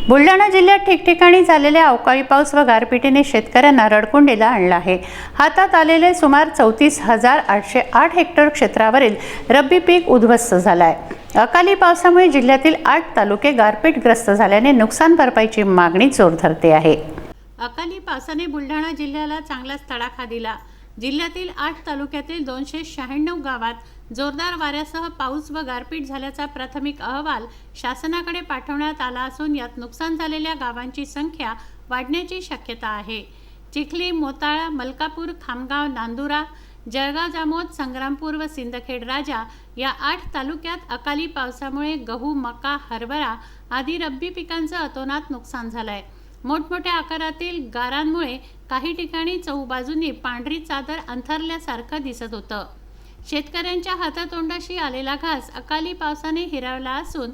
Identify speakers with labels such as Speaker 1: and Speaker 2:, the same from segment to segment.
Speaker 1: बुलढाणा जिल्ह्यात ठिकठिकाणी झालेल्या अवकाळी पाऊस व गारपिटीने शेतकऱ्यांना रडकुंडीला आणलं आहे। हातात आलेले सुमार 34,808 हेक्टर क्षेत्रावरील रब्बी पीक उद्ध्वस्त झालं आहे। अकाली पावसामुळे जिल्ह्यातील 8 तालुके गारपीटग्रस्त झाल्याने नुकसान भरपाईची मागणी जोर धरते आहे। अकाली पावसाने बुलढाणा जिल्ह्याला चांगलाच तडाखा दिला। जिल्ह्यातील 8 तालुक्यातील 296 गावात जोरदार वाऱ्यासह पाऊस व गारपीट झाल्याचा प्राथमिक अहवाल शासनाकडे पाठवण्यात आला असून यात नुकसान झालेल्या गावांची संख्या वाढण्याची शक्यता आहे। चिखली, मोताळा, मलकापूर, खामगाव, नांदुरा, जळगाव जामोद, संग्रामपूर व सिंदखेड राजा या 8 तालुक्यात अकाली पावसामुळे गहू, मका, हरभरा आदी रब्बी पिकांचं अतोनात नुकसान झालंय। मोठमोठ्या आकारातील गारांमुळे काही ठिकाणी चहूबाजूंनी पांढरी चादर अंथरल्यासारखं दिसत होतं। शेतकऱ्यांच्या हातातोंडाशी आलेला घास अकाली पावसाने हिरावला असून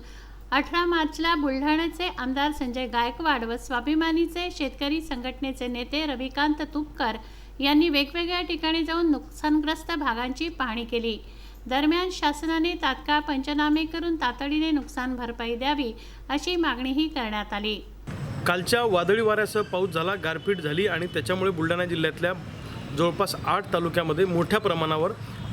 Speaker 1: 18 मार्चला बुलढाण्याचे आमदार संजय गायकवाड व स्वाभिमानीचे शेतकरी संघटनेचे नेते रविकांत तुपकर यांनी वेगवेगळ्या ठिकाणी जाऊन नुकसानग्रस्त भागांची पाहणी केली। दरम्यान शासनाने तात्काळ पंचनामे करून तातडीने नुकसान भरपाई द्यावी अशी मागणीही करण्यात आली।
Speaker 2: कालच्या वादळी वाऱ्यासह पाऊस झाला, गारपीट झाली आणि त्याच्यामुळे बुलढाणा जिल्ह्यातल्या जवळपास 8 तालुक्यामध्ये मोठ्या प्रमाणावर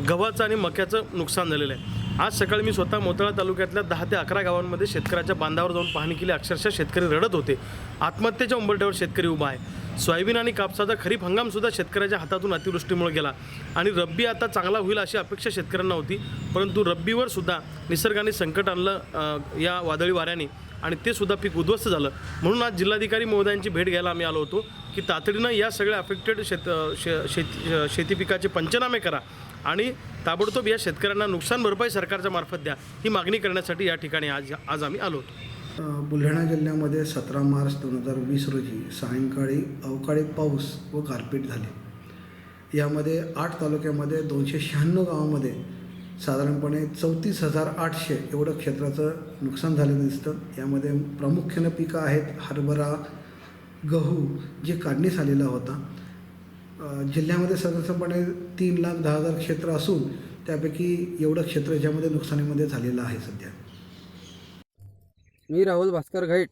Speaker 2: गव्हाचं आणि मक्याचं नुकसान झालेलं आहे। आज सकाळी मी स्वतः मोताळा तालुक्यातल्या 10 ते 11 गावांमध्ये शेतकऱ्याच्या बांधावर जाऊन पाहणी केली। अक्षरशः शेतकरी रडत होते। आत्महत्येच्या उंबरठ्यावर शेतकरी उभा आहे। सोयाबीन आणि कापसाचा खरीप हंगामसुद्धा शेतकऱ्याच्या हातातून अतिवृष्टीमुळे गेला आणि रब्बी आता चांगला होईल अशी अपेक्षा शेतकऱ्यांना होती, परंतु रब्बीवर सुद्धा निसर्गाने संकट आणलं या वादळी वाऱ्याने आणि ते सुद्धा पीक उद्ध्वस्त झालं। म्हणून आज जिल्हाधिकारी महोदयांची भेट घ्यायला आम्ही आलो होतो की तातडीनं या सगळ्या अफेक्टेड शेती पिकाचे पंचनामे करा आणि ताबडतोब या शेतकऱ्यांना नुकसान भरपाई सरकारच्या मार्फत द्या, ही मागणी करण्यासाठी या ठिकाणी आज आम्ही आलो होतो।
Speaker 3: बुलढाणा जिल्ह्यामध्ये 17 मार्च 2020 रोजी सायंकाळी अवकाळी पाऊस व गारपीट झाली। यामध्ये 8 तालुक्यामध्ये 296 गावामध्ये साधारणपणे 34,800 एवढं क्षेत्राचं नुकसान झालेलं दिसतं। यामध्ये प्रामुख्याने पिकं आहेत हरभरा, गहू जे काढणीस आलेला होता। जिल्ह्यामध्ये सर्वसाधारणपणे 3,10,000 क्षेत्र असून त्यापैकी एवढं क्षेत्र याच्यामध्ये नुकसानीमध्ये झालेलं आहे। सध्या
Speaker 4: मी राहुल भास्कर घाईट,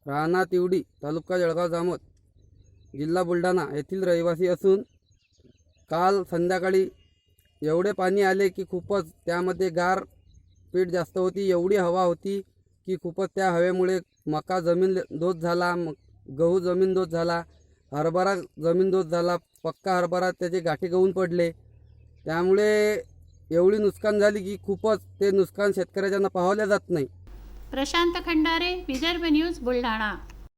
Speaker 4: राहणार तिवडी, तालुका जळगाव जामोद, जिल्हा बुलढाणा येथील रहिवासी असून काल संध्याकाळी एवढे पाणी आले की खूपच त्यामध्ये गारपीट जास्त होती। एवढी हवा होती की खूपच त्या हवेमुळे मका जमीनदोस्त झाला, गहू जमीनदोस्त झाला, हरभरा जमीनदोस्त झाला, पक्का हरभरा त्याचे गाठी गळून पडले। त्यामुळे एवढी नुकसान झाली की खूपच ते नुकसान शेतकऱ्यांना पाहावल्या जात नाही।
Speaker 1: प्रशांत खंडारे, विदर्भ न्यूज, बुलढाणा।